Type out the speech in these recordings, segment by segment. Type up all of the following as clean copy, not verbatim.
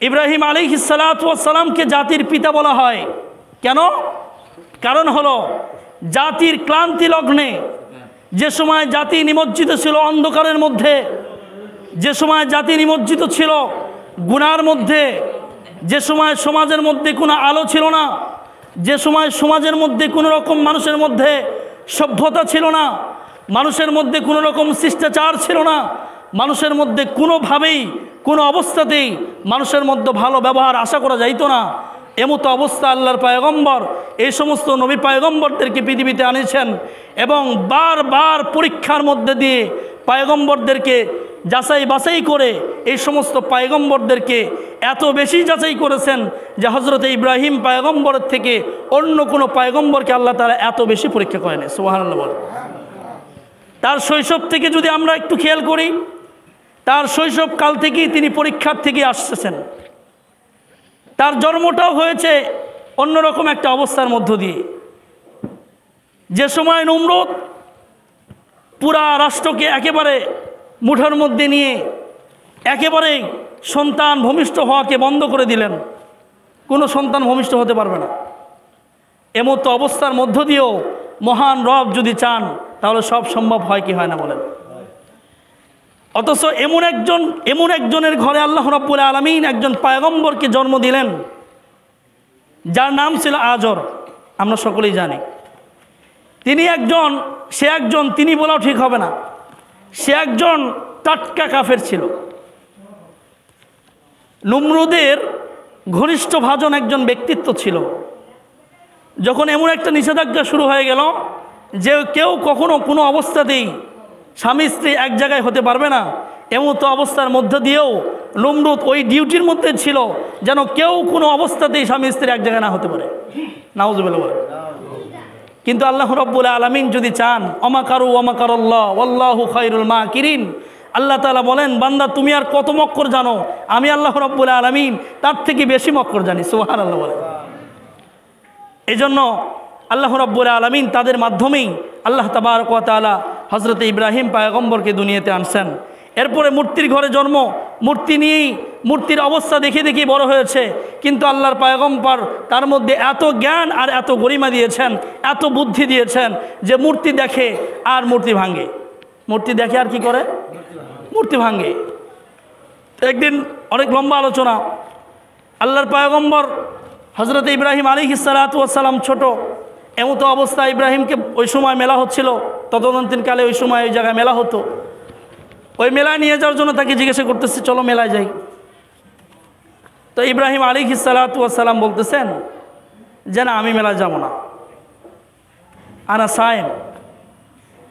ইব্রাহিম আলাইহিস সালাতু ওয়াস সালামকে জাতির পিতা বলা হয় কেন? কারণ হলো জাতির ক্লান্তি লগ্নে, যে সময় জাতি নিমজ্জিত ছিল অন্ধকারের মধ্যে, যে সময় জাতি নিমজ্জিত ছিল গুনার মধ্যে, যে সময় সমাজের মধ্যে কোনো আলো ছিল না, যে সময় সমাজের মধ্যে কোনো রকম মানুষের মধ্যে সভ্যতা ছিল না, মানুষের মধ্যে কোনো রকম শিষ্টাচার ছিল না, মানুষের মধ্যে কোনোভাবেই কোনো অবস্থাতেই মানুষের মধ্যে ভালো ব্যবহার আশা করা যাইতো না, এমতো অবস্থা আল্লাহর পয়গম্বর এই সমস্ত নবী পয়গম্বরদেরকে পৃথিবীতে আনেছেন এবং বারবার পরীক্ষার মধ্যে দিয়ে পয়গম্বরদেরকে যাচাই বাছাই করে এই সমস্ত পয়গম্বরদেরকে এত বেশি যাচাই করেছেন যে হযরত ইব্রাহিম পয়গম্বরের থেকে অন্য কোনো পয়গম্বরকে আল্লাহ তাআলা এত বেশি পরীক্ষা করেন। সুবহানাল্লাহ বলেন। তার শৈশব থেকে যদি আমরা একটু খেয়াল করি, তার শৈশব কাল থেকেই তিনি পরীক্ষার থেকে আসতেছেন। তার জন্মটাও হয়েছে অন্যরকম একটা অবস্থার মধ্য দিয়ে। যে সময় নমরুদ পুরা রাষ্ট্রকে একেবারে মুঠার মধ্যে নিয়ে একেবারে সন্তান ভূমিষ্ঠ হওয়াকে বন্ধ করে দিলেন, কোনো সন্তান ভূমিষ্ঠ হতে পারবে না, এমতো অবস্থার মধ্য দিয়েও মহান রব যদি চান তাহলে সব সম্ভব হয় কি হয় না বলেন। অথচ এমন একজনের ঘরে আল্লাহ রাব্বুল আলামিন একজন পয়গম্বরকে জন্ম দিলেন যার নাম ছিল আজর। আমরা সকলেই জানি তিনি বলাও ঠিক হবে না, সে একজন টাটকা কাফের ছিল। নমরুদের ঘনিষ্ঠ ভাজন একজন ব্যক্তিত্ব ছিল। যখন এমন একটা নিষেধাজ্ঞা শুরু হয়ে গেল যে কেউ কখনো কোনো অবস্থাতেই স্বামী স্ত্রী এক জায়গায় হতে পারবে না, এমতো অবস্থার মধ্য দিয়েও নমরুদ ওই ডিউটির মধ্যে ছিল যেন কেউ কোনো অবস্থাতেই স্বামী স্ত্রী এক জায়গায় না হতে পারে। নাউজুবিল্লাহ বলে। কিন্তু আল্লাহ রাব্বুল আলামিন যদি চান, অমাকারু ওয়ামাকারাল্লাহ ওয়াল্লাহু খায়রুল মাকিরিন, আল্লাহ তাআলা বলেন বান্দা তুমি আর কত মক্কর জানো, আমি আল্লাহ রাব্বুল আলামিন তার থেকে বেশি মক্কর জানি। সুবহানাল্লাহ বলে। এজন্য আল্লাহ রাব্বুল আলামিন তাদের মাধ্যমেই আল্লাহ তাবারক ওয়া তাআলা হযরত ইব্রাহিম পয়গম্বরকে দুনিয়াতে আনছেন। এরপরে মূর্তির ঘরে জন্ম, মূর্তি নিয়েই মূর্তির অবস্থা দেখে দেখে বড় হয়েছে। কিন্তু আল্লাহর পয়গম্বর তার মধ্যে এত জ্ঞান আর এত গরিমা দিয়েছেন, এত বুদ্ধি দিয়েছেন যে মূর্তি দেখে আর মূর্তি ভাঙে, মূর্তি দেখে আর কি করে, মূর্তি ভাঙে। একদিন অনেক লম্বা আলোচনা, আল্লাহর পয়গম্বর হযরত ইব্রাহিম আলাইহিস সালাতু ওয়াস সালাম ছোট, এমতো অবস্থা ইব্রাহিমকে ওই সময় মেলা হচ্ছিল, তদন্তকালে ওই সময় ওই জায়গায় মেলা হতো। ওই মেলায় নিয়ে যাওয়ার জন্য তাকে জিজ্ঞাসা করতেছে চলো মেলায় যাই। তো ইব্রাহিম আলাইহিস সালাতু ওয়াস সালাম বলতেছেন যে না, আমি মেলায় যাব না, আনা সায়েম,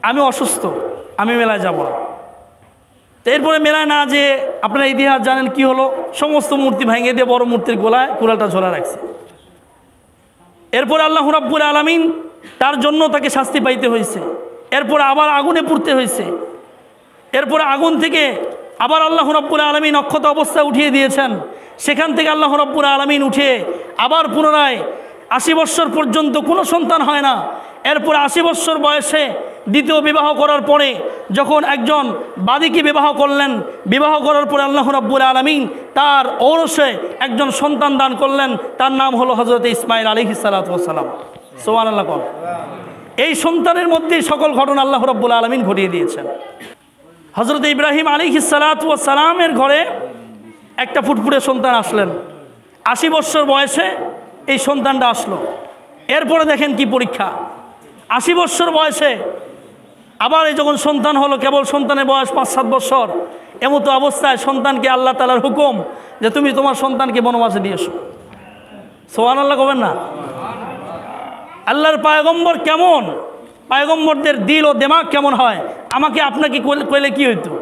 আমি অসুস্থ, আমি মেলায় যাব না। তো এরপরে মেলায় না যে আপনারা ইতিহাস জানেন কি হলো, সমস্ত মূর্তি ভেঙে দিয়ে বড় মূর্তির গোলায় কুড়ালটা ঝোলা রাখছে। এরপরে আল্লাহ রাব্বুল আলামিন তার জন্য তাকে শাস্তি পাইতে হয়েছে, এরপরে আবার আগুনে পুড়তে হয়েছে, এরপরে আগুন থেকে আবার আল্লাহ রাব্বুল আলামিন অক্ষত অবস্থায় উঠিয়ে দিয়েছেন। সেখান থেকে আল্লাহ রাব্বুল আলামিন উঠে আবার পুনরায় 80 বৎসর পর্যন্ত কোনো সন্তান হয় না। এরপরে 80 বৎসর বয়সে দ্বিতীয় বিবাহ করার পরে যখন একজন বাদীকে বিবাহ করলেন, বিবাহ করার পরে আল্লাহ রাব্বুল আলামিন তার ঔরসে একজন সন্তান দান করলেন, তার নাম হলো হযরত ইসমাঈল আলাইহিস সালাতু ওয়াস সালাম। সুবহানাল্লাহ। এই সন্তানের মধ্যেই সকল ঘটনা আল্লাহ রাব্বুল আলামিন ঘটিয়ে দিয়েছেন। হযরত ইব্রাহিম আলাইহিস সালাতু ওয়াস সালামের ঘরে একটা ফুটফুটে সন্তান আসলেন, 80 বৎসর বয়সে এই সন্তানটা আসলো। এরপরে দেখেন কি পরীক্ষা, 80 বৎসর বয়সে আবার এই যখন সন্তান হলো, কেবল সন্তানের বয়স 5-7 বৎসর, এমতো অবস্থায় সন্তানকে আল্লাহ তাআলার হুকুম যে তুমি তোমার সন্তানকে বনবাসে দিয়ে এসো। সুবহানাল্লাহ কবেন না? আল্লাহর পয়গম্বর কেমন, পয়গম্বরদের দিল ও দিমাগ কেমন হয়, আমাকে আপনাকে কইলে কি হইতো,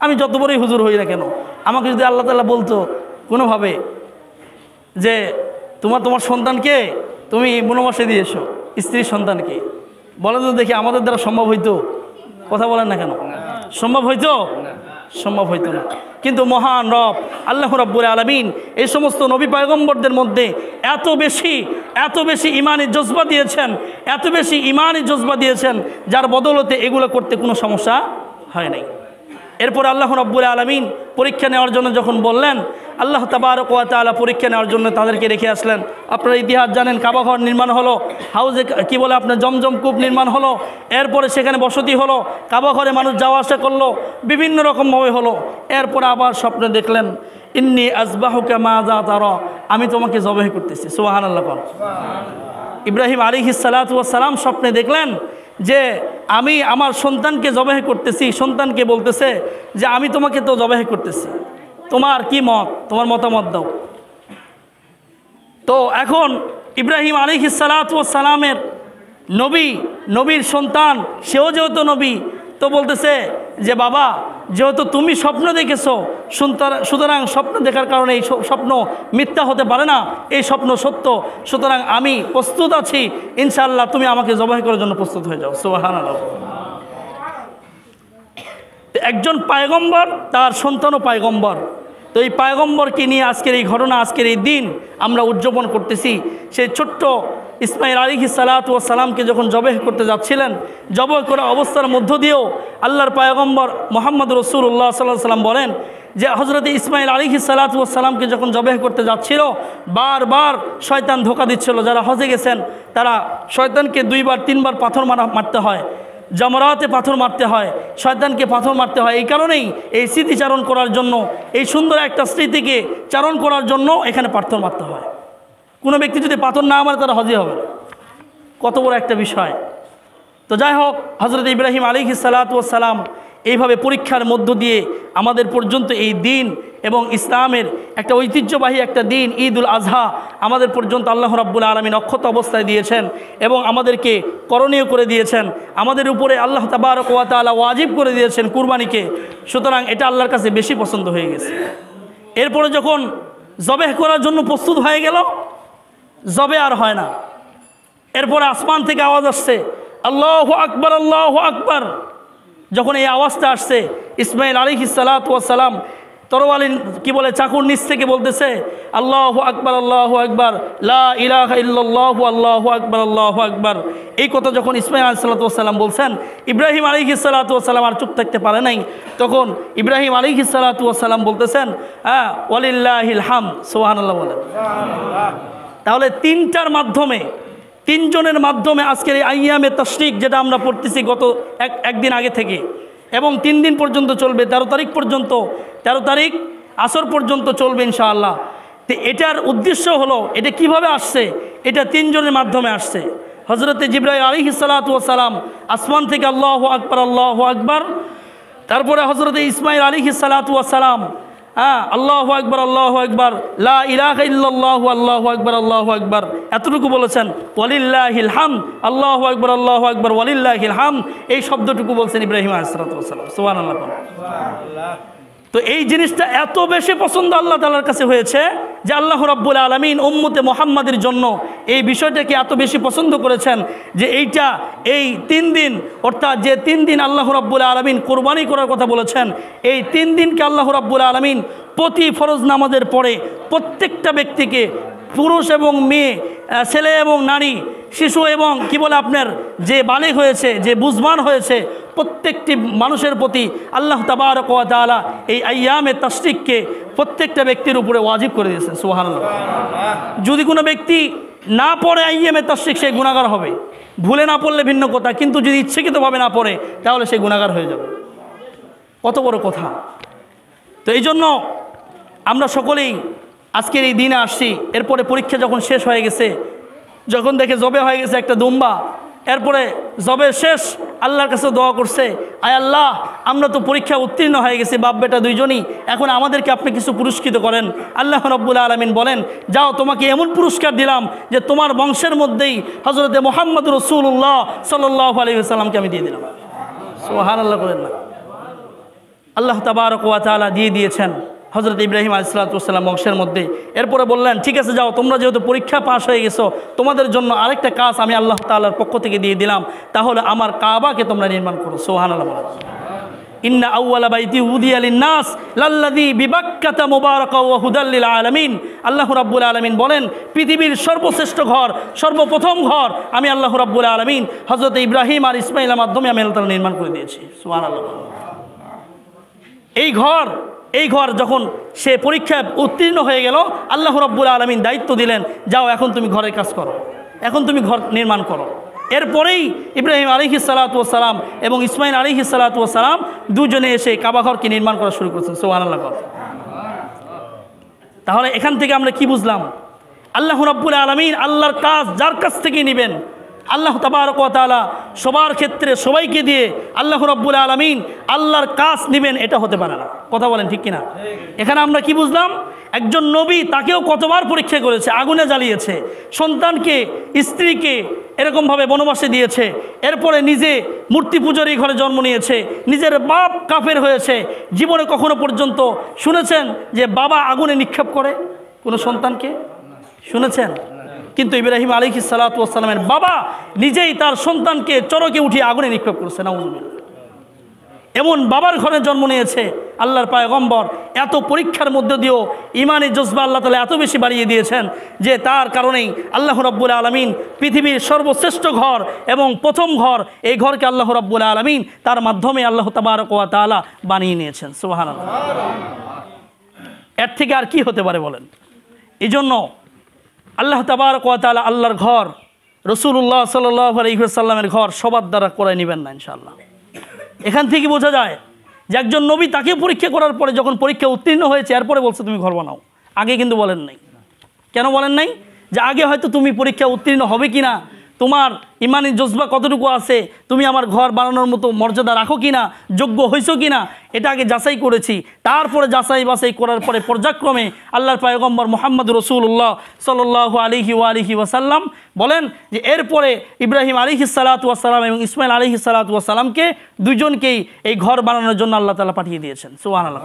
আমি যত বড়ই হুজুর হই না কেন, আমাকে যদি আল্লাহ তাআলা বলতো কোনোভাবে যে তোমার সন্তানকে তুমি বনবাসে দিয়ে এসো, স্ত্রীর সন্তানকে, বলে তো দেখি আমাদের দ্বারা সম্ভব হইতো? কথা বলেন না কেন, সম্ভব হইতো? সম্ভব হইতো না। কিন্তু মহান রব আল্লাহ রাব্বুল আলামিন এই সমস্ত নবী পয়গম্বরদের মধ্যে এত বেশি ইমানি জজবা দিয়েছেন, এত বেশি ইমানি জজবা দিয়েছেন, যার বদলতে এগুলো করতে কোনো সমস্যা হয় নাই। এরপর আল্লাহ রাব্বুল আলামিন পরীক্ষা নেওয়ার জন্য যখন বললেন, আল্লাহ তাবারক ওয়া তাআলা পরীক্ষা নেওয়ার জন্য তাদেরকে রেখে আসলেন। আপনারা ইতিহাস জানেন, কাবা ঘর নির্মাণ হলো, হাউজে কি বলে আপনার জমজম কূপ নির্মাণ হলো, এরপরে সেখানে বসতি হলো, কাবা ঘরে মানুষ যাওয়া আসা করলো, বিভিন্ন রকমভাবে হলো। এরপরে আবার স্বপ্নে দেখলেন, ইন্নী আযবাহুকা মাযা তারা, আমি তোমাকে জবাই করতেছি। সুবহানাল্লাহ। ইব্রাহিম আলাইহিস সালাতু ওয়াস সালাম স্বপ্নে দেখলেন যে আমি আমার সন্তানকে জবাই করতেছি। সন্তানকে বলতেছে যে আমি তোমাকে তো জবাই করতেছি, তোমার কি মত, তোমার মতামত দাও। তো এখন ইব্রাহিম আলাইহিস সালাতু ওয়াস সালামের নবীর সন্তান, সেও যেহেতু নবী, তো বলতেছে যে বাবা, যেহেতু তুমি স্বপ্ন দেখেছো, সুতরাং স্বপ্ন দেখার কারণে এই স্বপ্ন মিথ্যা হতে পারে না, এই স্বপ্ন সত্য, সুতরাং আমি প্রস্তুত আছি, ইনশাআল্লাহ তুমি আমাকে জবাই করার জন্য প্রস্তুত হয়ে যাও। সুবহানাল্লাহ। একজন পয়গম্বর, তার সন্তানও পয়গম্বর। তো এই পয়গম্বরকে নিয়ে আজকের এই ঘটনা, আজকের এই দিন আমরা উদযাপন করতেছি। সেই ছোট্ট ইসমাইল আলাইহিস সালাতু ওয়াস সালামকে যখন জবাই করতে যাচ্ছিলেন, জবাই করা অবস্থার মধ্য দিয়েও আল্লাহর পয়গম্বর মুহাম্মদ রাসূলুল্লাহ সাল্লাল্লাহু আলাইহি ওয়াসাল্লাম বলেন যে হযরত ইসমাইল আলাইহিস সালাতু ওয়াস সালামকে যখন জবাই করতে যাচ্ছিল, বারবার শয়তান ধোঁকা দিচ্ছিল। যারা হজে গেছেন তারা শয়তানকে 2বার 3বার পাথর মারতে হয়, জামরাতে পাথর মারতে হয়, শয়তানকে পাথর মারতে হয়। এই কারণেই এই স্মৃতিচারণ করার জন্য, এই সুন্দর একটা স্মৃতিকে চারণ করার জন্য এখানে পাথর মারতে হয়। কোনো ব্যক্তি যদি পাথর না মারে তারা হজে হবে না। কত বড় একটা বিষয়। তো যাই হোক, হযরত ইব্রাহিম আলাইহিস সালাতু ওয়াস সালাম এইভাবে পরীক্ষার মধ্য দিয়ে আমাদের পর্যন্ত এই দিন এবং ইসলামের একটা ঐতিহ্যবাহী একটা দিন ঈদুল আজহা আমাদের পর্যন্ত আল্লাহ রাব্বুল আলামিন অক্ষত অবস্থায় দিয়েছেন এবং আমাদেরকে করণীয় করে দিয়েছেন। আমাদের উপরে আল্লাহ তাবারক ওয়া তাআলা ওয়াজিব করে দিয়েছেন কুরবানিকে। সুতরাং এটা আল্লাহর কাছে বেশি পছন্দ হয়ে গেছে। এরপরে যখন জবেহ করার জন্য প্রস্তুত হয়ে গেল, জবে আর হয় না। এরপরে আসমান থেকে আওয়াজ আসছে, আল্লাহু আকবার, আল্লাহু আকবার। যখন এই আওয়াজটা আসছে, ইসমাইল আলাইহিস সালাতু ওয়াস সালাম তরবারির কি বলে চাকুর নিচ থেকে বলতেছে, আল্লাহু আকবার, আল্লাহু আকবার, লা ইলাহা ইল্লাল্লাহু, আল্লাহু আকবার, আল্লাহু আকবার। এই কথা যখন ইসমাইল আলাইহিস সালাতু ওয়াস সালাম বলছেন, ইব্রাহিম আলাইহিস সালাতু ওয়াস সালাম আর চুপ থাকতে পারে নাই। তখন ইব্রাহিম আলাইহিস সালাতু ওয়াস সালাম বলতেছেন, ওয়ালিল্লাহিল হামদ। সুবহানাল্লাহ বলেন। তাহলে তিনজনের মাধ্যমে আজকের এই আইয়ামে তাশরিক যেটা আমরা পড়তেছি গত একদিন আগে থেকে, এবং 3 দিন পর্যন্ত চলবে, 13 তারিখ পর্যন্ত, 13 তারিখ আসর পর্যন্ত চলবে ইনশাআল্লাহ। তো এটার উদ্দেশ্য হলো, এটা কিভাবে আসছে, এটা 3 জনের মাধ্যমে আসছে। হযরতে জিবরাইল আলাইহিস সালাতু ওয়াস সালাম আসমান থেকে আল্লাহু আকবার, আল্লাহু আকবার। তারপরে হযরতে ইসমাইল আলাইহিস সালাতু ওয়াস সালাম আল্লাহু আকবার, আল্লাহু আকবার, লা ইলাহা ইল্লাল্লাহু, আল্লাহু আকবার, আল্লাহু আকবার, এতটুকু বলেছেন। ওয়ালিল্লাহিল হামদ, আল্লাহু আকবার, আল্লাহু আকবার, ওয়ালিল্লাহিল হামদ, এই শব্দটুকু বলছেন ইব্রাহিম আলাইহিস সালাতু ওয়াস সালাম। সুবহানাল্লাহ। তো এই জিনিসটা এত বেশি পছন্দ আল্লাহ তাআলার কাছে হয়েছে যে আল্লাহ রাব্বুল আলামিন উম্মতে মুহাম্মাদের জন্য এই বিষয়টাকে এত বেশি পছন্দ করেছেন যে এই 3 দিন, অর্থাৎ যে 3 দিন আল্লাহ রাব্বুল আলামিন কোরবানি করার কথা বলেছেন, এই 3 দিনকে আল্লাহ রাব্বুল আলামিন প্রতি ফরজ নামাজের পরে প্রত্যেকটা ব্যক্তিকে, পুরুষ এবং মেয়ে, ছেলে এবং নারী, শিশু এবং কি বলে আপনার যে বালিগ হয়েছে, যে বুঝবান হয়েছে, প্রত্যেকটি মানুষের প্রতি আল্লাহ তাবারক ওয়া তাআলা এই আইয়ামে তাশরিককে প্রত্যেকটা ব্যক্তির উপরে ওয়াজিব করে দিয়েছেন। সুবহানাল্লাহ। যদি কোনো ব্যক্তি না পড়ে আইয়ামে তাশরিক, সে গুনাহগার হবে। ভুলে না পড়লে ভিন্ন কথা, কিন্তু যদি ইচ্ছাকৃতভাবে না পড়ে তাহলে সে গুনাহগার হয়ে যাবে। কত বড় কথা। তো এই জন্য আমরা সকলেই আজকের এই দিনে আসছি। এরপরে পরীক্ষা যখন শেষ হয়ে গেছে, যখন দেখে জবে হয়ে গেছে একটা দুম্বা, এরপরে জবে শেষ, আল্লাহর কাছে দোয়া করছে, আয় আল্লাহ, আমরা তো পরীক্ষা উত্তীর্ণ হয়ে গেছি, বাপ বেটা দুইজনই, এখন আমাদেরকে আপনি কিছু পুরস্কৃত করেন। আল্লাহ রাব্বুল আলামিন বলেন, যাও, তোমাকে এমন পুরস্কার দিলাম যে তোমার বংশের মধ্যেই হযরতে মুহাম্মদ রাসূলুল্লাহ সাল্লাল্লাহু আলাইহি ওয়াসাল্লামকে আমি দিয়ে দিলাম। সুবহানাল্লাহ করেন না। আল্লাহ তাবারক ওয়া তাআলা দিয়ে দিয়েছেন হযরত ইব্রাহিম আলাইহিস সালাতু ওয়াস সালাম বংশের মধ্যে। এরপরে বললেন, ঠিক আছে, যাও, তোমরা যেহেতু পরীক্ষা পাস হয়ে গেছো, তোমাদের জন্য আরেকটা কাজ আমি আল্লাহ তাআলার পক্ষ থেকে দিয়ে দিলাম, তাহলে আমার কাবাকে তোমরা নির্মাণ করো। সুবহানাল্লাহ। ইন্না আউওয়ালা বাইতি উদিয়া লিন-নাস লাল্লাযী বিবাক্কাতা মুবারাকা ওয়া হুদাল লিল আলামিন। আল্লাহ রাব্বুল আলামিন বলেন, পৃথিবীর সর্বশ্রেষ্ঠ ঘর, সর্বপ্রথম ঘর আমি আল্লাহ রাব্বুল আলামিন হযরত ইব্রাহিম আর ইসমাঈলের মাধ্যমে আমি আল্লাহ তাআলা নির্মাণ করে দিয়েছি। সুবহানাল্লাহ। এই ঘর যখন সে পরীক্ষায় উত্তীর্ণ হয়ে গেল, আল্লাহ রাব্বুল আলামিন দায়িত্ব দিলেন, যাও এখন তুমি ঘরের কাজ করো, এখন তুমি ঘর নির্মাণ করো। এরপরেই ইব্রাহিম আলাইহিস সালাতু ওয়াস সালাম এবং ইসমাইল আলাইহিস সালাতু ওয়াস সালাম দুজনে এসে কাবা ঘরকে নির্মাণ করা শুরু করেছেন। সুবহানাল্লাহ। তাহলে এখান থেকে আমরা কি বুঝলাম? আল্লাহ রাব্বুল আলামিন আল্লাহর কাজ যার কাছ থেকে নেবেন, আল্লাহ তাবারক ওয়া তাআলা সবার ক্ষেত্রে সবাইকে দিয়ে আল্লাহ রাব্বুল আলামিন আল্লাহর কাজ নেবেন, এটা হতে পারে না। কথা বলেন ঠিক কিনা? এখানে আমরা কি বুঝলাম? একজন নবী, তাকেও কতবার পরীক্ষা করেছে, আগুনে জ্বালিয়েছে, সন্তানকে, স্ত্রীকে এরকমভাবে বনবাসে দিয়েছে, এরপরে নিজে মূর্তি পূজার এই ঘরে জন্ম নিয়েছে, নিজের বাপ কাফের হয়েছে। জীবনে কখনো পর্যন্ত শুনেছেন যে বাবা আগুনে নিক্ষেপ করে কোনো সন্তানকে? শুনেছেন? কিন্তু ইব্রাহিম আলাইহিস সালাতু ওয়াস সালামের বাবা নিজেই তার সন্তানকে চরকে উঠিয়ে আগুনে নিক্ষেপ করেছে। নাউযুবিল্লাহ। এমন বাবার ঘরে জন্ম নিয়েছে আল্লাহর পয়গম্বর। এত পরীক্ষার মধ্যে দিয়েও ইমানের জজবা আল্লাহ তাআলা এত বেশি বাড়িয়ে দিয়েছেন যে তার কারণেই আল্লাহ রাব্বুল আলামিন পৃথিবীর সর্বশ্রেষ্ঠ ঘর এবং প্রথম ঘর, এই ঘরকে আল্লাহ রাব্বুল আলামিন তার মাধ্যমে আল্লাহ তাবারক ওয়া তাআলা বানিয়ে নিয়েছেন। সুবহানাল্লাহ। এর থেকে আর কি হতে পারে বলেন? এই জন্য আল্লাহ তাবারক ওয়া তাআলা আল্লাহর ঘর, রাসূলুল্লাহ সাল্লাল্লাহু আলাইহি ওয়াসাল্লামের ঘর সবার দ্বারা করে নেবেন না ইনশাআল্লাহ। এখান থেকে বোঝা যায় যে একজন নবী, তাকে পরীক্ষা করার পরে যখন পরীক্ষা উত্তীর্ণ হয়েছে এরপরে বলছে তুমি ঘর বানাও। আগে কিন্তু বলেন নাই। কেন বলেন নাই? যে আগে হয়তো তুমি পরীক্ষা উত্তীর্ণ হবে কিনা, তোমার ইমানি জজবা কতটুকু আছে, তুমি আমার ঘর বানানোর মতো মর্যাদা রাখো কিনা, যোগ্য হইছো কিনা, এটা আগে যাচাই করেছি। তারপরে যাচাই বাছাই করার পরে পর্যায়ক্রমে আল্লাহর পয়গম্বর মুহাম্মদ রাসূলুল্লাহ সাল্লাল্লাহু আলাইহি ওয়াসাল্লাম বলেন যে এরপরে ইব্রাহিম আলাইহিস সালাতু ওয়াস সালাম এবং ইসমাইল আলাইহিস সালাতু ওয়াস সালামকে দুজনকেই এই ঘর বানানোর জন্য আল্লাহ তাআলা পাঠিয়ে দিয়েছেন। সুবহানাল্লাহ।